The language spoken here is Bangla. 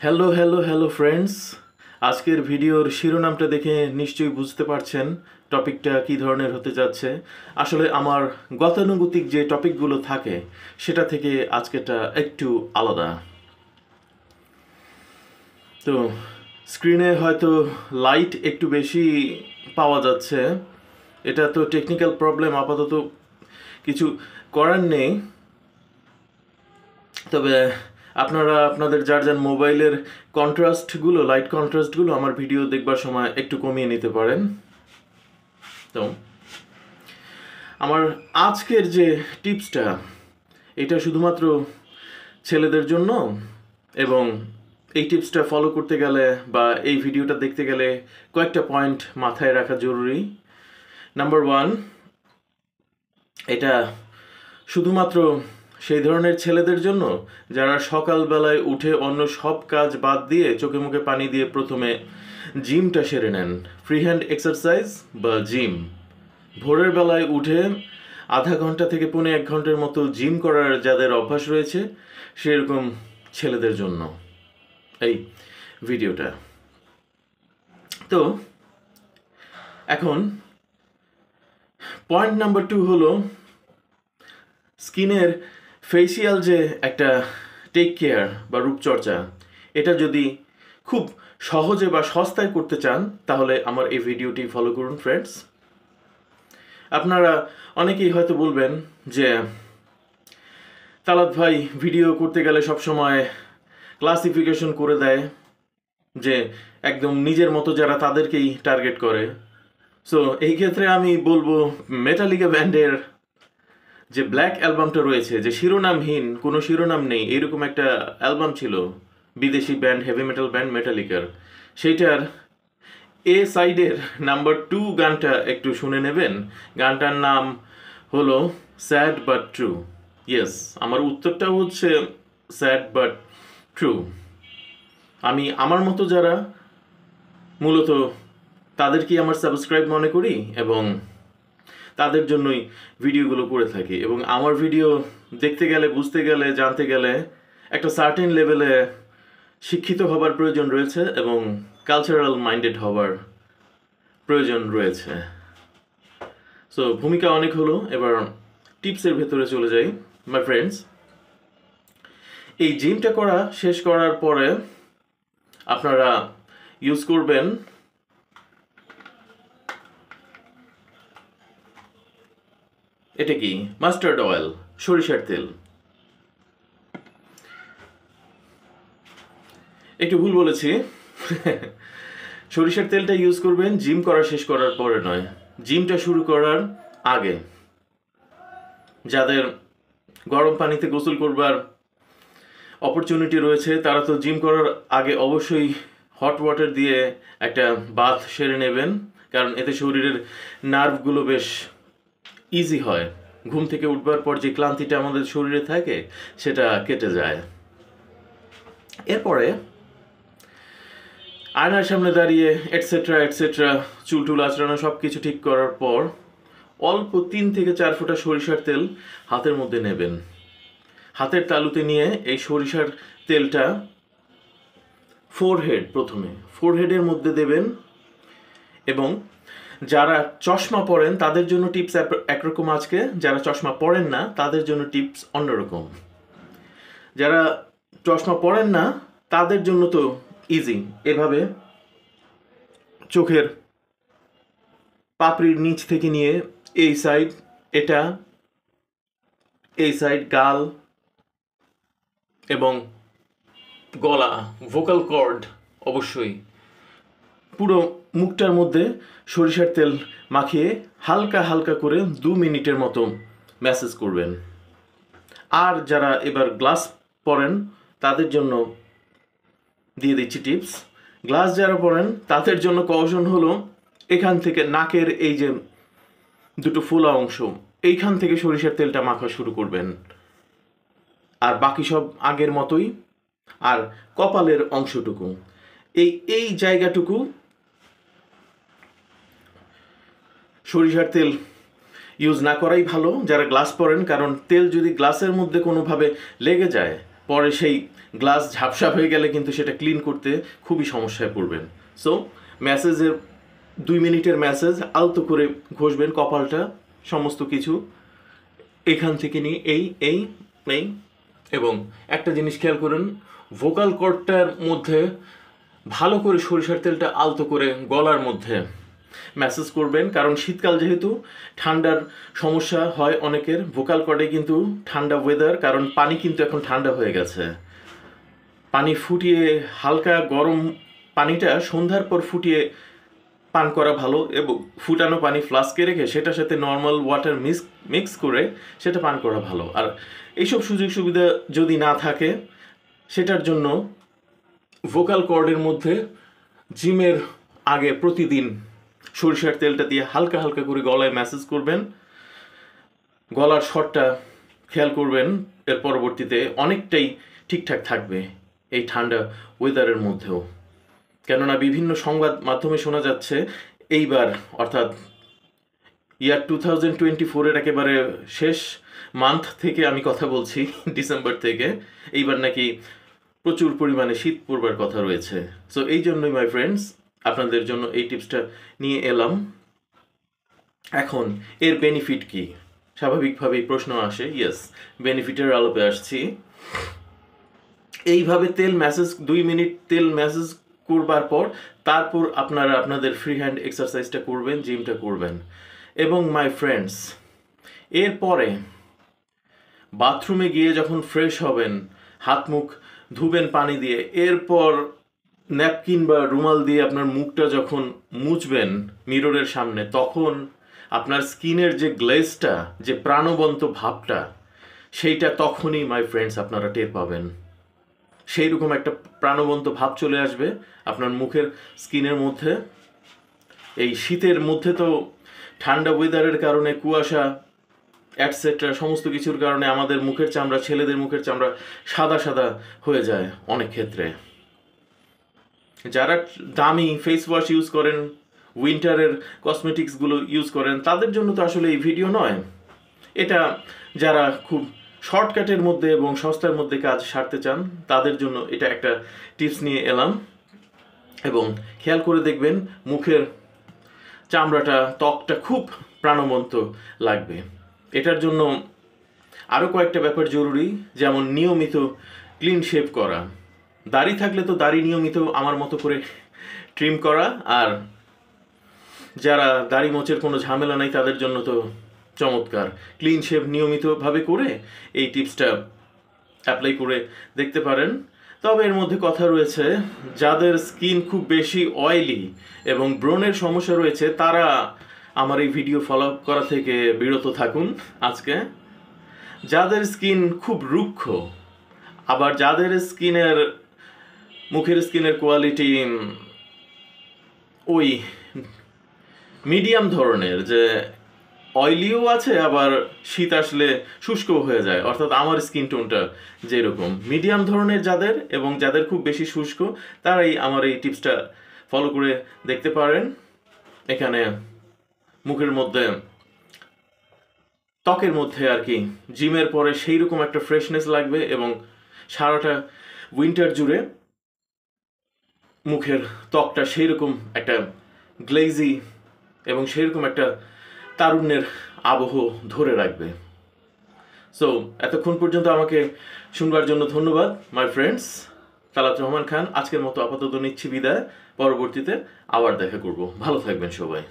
Hello hello hello friends. আজকের ভিডিওর শিরোনামটা দেখে নিশ্চয়ই বুঝতে পারছেন টপিকটা কী ধরনের হতে যাচ্ছে। আসলে আমার গতানুগতিক যে টপিকগুলো থাকে সেটা থেকে আজকেরটা একটু আলাদা। তো স্ক্রিনে হয়তো লাইট একটু বেশি পাওয়া যাচ্ছে, এটা তো টেকনিক্যাল প্রবলেম, আপাতত কিছু করার নেই। তবে আপনারা আপনাদের যার যার মোবাইলের কন্ট্রাস্টগুলো, লাইট কন্ট্রাস্টগুলো আমার ভিডিও দেখবার সময় একটু কমিয়ে নিতে পারেন। তো আমার আজকের যে টিপসটা, এটা শুধুমাত্র ছেলেদের জন্য, এবং এই টিপসটা ফলো করতে গেলে বা এই ভিডিওটা দেখতে গেলে কয়েকটা পয়েন্ট মাথায় রাখা জরুরি। নাম্বার ওয়ান, এটা শুধুমাত্র সেই ধরনের ছেলেদের জন্য যারা সকালবেলায় উঠে অন্য সব কাজ বাদ দিয়ে চোখে মুখে পানি দিয়ে প্রথমে জিমটা সেরে নেন, ফ্রি হ্যান্ড এক্সারসাইজ বা জিম। ভোরের বেলায় উঠে আধা ঘন্টা থেকে পৌনে 1 ঘন্টার মতো জিম করার যাদের অভ্যাস রয়েছে সেরকম ছেলেদের জন্য এই ভিডিওটা। তো এখন পয়েন্ট নাম্বার 2 হলো স্কিনের ফেসিয়াল যে একটা টেক কেয়ার বা রূপচর্চা, এটা যদি খুব সহজে বা সস্তায় করতে চান তাহলে আমার এই ভিডিওটি ফলো করুন ফ্রেন্ডস। আপনারা অনেকেই হয়তো বলবেন যে তালাত ভাই ভিডিও করতে গেলে সবসময় ক্লাসিফিকেশন করে দেয়, যে একদম নিজের মতো যারা তাদেরকেই টার্গেট করে। সো এই ক্ষেত্রে আমি বলবো মেটালিকা ব্যান্ডের যে ব্ল্যাক অ্যালবামটা রয়েছে, যে শিরোনামহীন, কোনো শিরোনাম নেই, এরকম একটা অ্যালবাম ছিল বিদেশি ব্যান্ড, হেভি মেটাল ব্যান্ড মেটালিকার, সেইটার এ সাইডের নাম্বার 2 গানটা একটু শুনে নেবেন। গানটার নাম হলো স্যাড বাট ট্রু। ইয়েস, আমার উত্তরটা হচ্ছে স্যাড বাট ট্রু। আমি আমার মতো যারা মূলত তাদেরকেই আমার সাবস্ক্রাইব মনে করি এবং তাদের জন্যই ভিডিওগুলো করে থাকি। এবং আমার ভিডিও দেখতে গেলে, বুঝতে গেলে, জানতে গেলে একটা সার্টেন লেভেলে শিক্ষিত হবার প্রয়োজন রয়েছে এবং কালচারাল মাইন্ডেড হবার প্রয়োজন রয়েছে। সো ভূমিকা অনেক হলো, এবার টিপসের ভেতরে চলে যাই মাই ফ্রেন্ডস। এই জিমটা করা শেষ করার পরে আপনারা ইউজ করবেন এটা কি, মাস্টার্ড অয়েল, সরিষার তেল। একটু ভুল বলেছি, সরিষার তেলটা ইউজ করবেন জিম করা শেষ করার পরে নয়, জিমটা শুরু করার আগে। যাদের গরম পানিতে গোসল করবার অপরচুনিটি রয়েছে তারা তো জিম করার আগে অবশ্যই হট ওয়াটার দিয়ে একটা বাথ সেরে নেবেন, কারণ এতে শরীরের নার্ভগুলো বেশ ইজি হয়। ঘুম থেকে উঠবার পর যে ক্লান্তিটা আমাদের শরীরে থাকে সেটা কেটে যায়। এরপরে আয়নার সামনে দাঁড়িয়ে এটসেট্রা এটসেট্রা, চুল টুল আঁচড়ানো সব কিছু ঠিক করার পর অল্প 3 থেকে 4 ফোঁটা সরিষার তেল হাতের মধ্যে নেবেন। হাতের তালুতে নিয়ে এই সরিষার তেলটা প্রথমে ফোরহেডের মধ্যে দেবেন। এবং যারা চশমা পরেন তাদের জন্য টিপস একরকম, আজকে যারা চশমা পরেন না তাদের জন্য টিপস অন্যরকম। যারা চশমা পরেন না তাদের জন্য তো ইজি, এভাবে চোখের পাপড়ির নিচ থেকে নিয়ে এই সাইড, এটা এই সাইড, গাল এবং গলা, ভোকাল কর্ড, অবশ্যই পুরো মুখটার মধ্যে সরিষার তেল মাখিয়ে হালকা হালকা করে 2 মিনিটের মতো ম্যাসেজ করবেন। আর যারা এবার গ্লাস পরেন তাদের জন্য দিয়ে দিচ্ছি টিপস। গ্লাস যারা পরেন তাদের জন্য কৌশল হলো, এখান থেকে নাকের এই যে দুটো ফোলা অংশ, এইখান থেকে সরিষার তেলটা মাখা শুরু করবেন, আর বাকি সব আগের মতোই। আর কপালের অংশটুকু, এই জায়গাটুকু সরিষার তেল ইউজ না করাই ভালো যারা গ্লাস পরেন, কারণ তেল যদি গ্লাসের মধ্যে কোনোভাবে লেগে যায় পরে সেই গ্লাস ঝাপসা হয়ে গেলে কিন্তু সেটা ক্লিন করতে খুবই সমস্যায় পড়বেন। সো ম্যাসেজের 2 মিনিটের ম্যাসেজ আলতো করে ঘষবেন কপালটা, সমস্ত কিছু এখান থেকে নিয়ে এই এই এই। এবং একটা জিনিস খেয়াল করুন, ভোকাল কর্ডটার মধ্যে ভালো করে সরিষার তেলটা আলতো করে গলার মধ্যে ম্যাসেজ করবেন, কারণ শীতকাল যেহেতু ঠান্ডার সমস্যা হয় অনেকের, ভোকাল কর্ডে কিন্তু ঠান্ডা ওয়েদার, কারণ পানি কিন্তু এখন ঠান্ডা হয়ে গেছে। পানি ফুটিয়ে হালকা গরম পানিটা সন্ধ্যার পর ফুটিয়ে পান করা ভালো, এবং ফুটানো পানি ফ্লাস্কে রেখে সেটার সাথে নর্মাল ওয়াটার মিক্স করে সেটা পান করা ভালো। আর এইসব সুযোগ সুবিধা যদি না থাকে, সেটার জন্য ভোকাল কর্ডের মধ্যে জিমের আগে প্রতিদিন সরিষার তেলটা দিয়ে হালকা হালকা করে গলায় ম্যাসেজ করবেন। গলার স্বরটা খেয়াল করবেন, এর পরবর্তীতে অনেকটাই ঠিকঠাক থাকবে এই ঠান্ডা ওয়েদারের মধ্যেও। কেননা বিভিন্ন সংবাদ মাধ্যমে শোনা যাচ্ছে এইবার, অর্থাৎ ইয়ার 2024-এর একেবারে শেষ মান্থ থেকে আমি কথা বলছি, ডিসেম্বর থেকে, এইবার নাকি প্রচুর পরিমাণে শীত পড়বার কথা রয়েছে। সো এই জন্যই মাই ফ্রেন্ডস আপনাদের জন্য এই টিপসটা নিয়ে এলাম। এখন এর বেনিফিট কি? স্বাভাবিকভাবেই প্রশ্ন আসে। ইয়েস, বেনিফিটের আলোপে আসছি। এইভাবে তেল ম্যাসেজ 2 মিনিট তেল ম্যাসেজ করবার পর তারপর আপনারা আপনাদের ফ্রি হ্যান্ড এক্সারসাইজটা করবেন, জিমটা করবেন। এবং মাই ফ্রেন্ডস, এরপরে বাথরুমে গিয়ে যখন ফ্রেশ হবেন, হাত মুখ ধুবেন পানি দিয়ে, এরপর ন্যাপকিন বা রুমাল দিয়ে আপনার মুখটা যখন মুছবেন মিররের সামনে, তখন আপনার স্কিনের যে গ্লেজটা, যে প্রাণবন্ত ভাবটা, সেইটা তখনই মাই ফ্রেন্ডস আপনারা টের পাবেন। সেই রকম একটা প্রাণবন্ত ভাব চলে আসবে আপনার মুখের স্কিনের মধ্যে। এই শীতের মধ্যে তো ঠান্ডা ওয়েদারের কারণে, কুয়াশা অ্যাটসেট্রা সমস্ত কিছুর কারণে আমাদের মুখের চামড়া, ছেলেদের মুখের চামড়া সাদা সাদা হয়ে যায় অনেক ক্ষেত্রে। যারা দামি ফেস ওয়াশ ইউজ করেন, উইন্টারের কসমেটিক্সগুলো ইউজ করেন, তাদের জন্য তো আসলে এই ভিডিও নয়। এটা যারা খুব শর্টকাটের মধ্যে এবং সস্তার মধ্যে কাজ সারতে চান, তাদের জন্য এটা একটা টিপস নিয়ে এলাম। এবং খেয়াল করে দেখবেন মুখের চামড়াটা, ত্বকটা খুব প্রাণবন্ত লাগবে। এটার জন্য আরও কয়েকটা ব্যাপার জরুরি, যেমন নিয়মিত ক্লিন শেভ করা। দাড়ি থাকলে তো দাড়ি নিয়মিত আমার মতো করে ট্রিম করা, আর যারা দাড়ি মোচের কোনো ঝামেলা নাই তাদের জন্য তো চমৎকার ক্লিন শেভ নিয়মিতভাবে করে এই টিপসটা অ্যাপ্লাই করে দেখতে পারেন। তবে এর মধ্যে কথা রয়েছে, যাদের স্কিন খুব বেশি অয়েলি এবং ব্রণের সমস্যা রয়েছে, তারা আমার এই ভিডিও ফলো করা থেকে বিরত থাকুন আজকে। যাদের স্কিন খুব রুক্ষ, আবার যাদের মুখের স্কিনের কোয়ালিটি ওই মিডিয়াম ধরনের, যে অয়েলিও আছে আবার শীত আসলে শুষ্কও হয়ে যায়, অর্থাৎ আমার স্কিন টোনটা যেরকম মিডিয়াম ধরনের যাদের, এবং যাদের খুব বেশি শুষ্ক, তারাই আমার এই টিপসটা ফলো করে দেখতে পারেন। এখানে মুখের মধ্যে, ত্বকের মধ্যে আর কি, জিমের পরে সেই রকম একটা ফ্রেশনেস লাগবে, এবং সারাটা উইন্টার জুড়ে মুখের ত্বকটা সেই রকম একটা গ্লেজি এবং সেই রকম একটা তারুণ্যের আবহ ধরে রাখবে। সো এতক্ষণ পর্যন্ত আমাকে শুনবার জন্য ধন্যবাদ মাই ফ্রেন্ডস। তালাত রহমান খান আজকের মতো আপাতত নিচ্ছি বিদায়। পরবর্তীতে আবার দেখা করব। ভালো থাকবেন সবাই।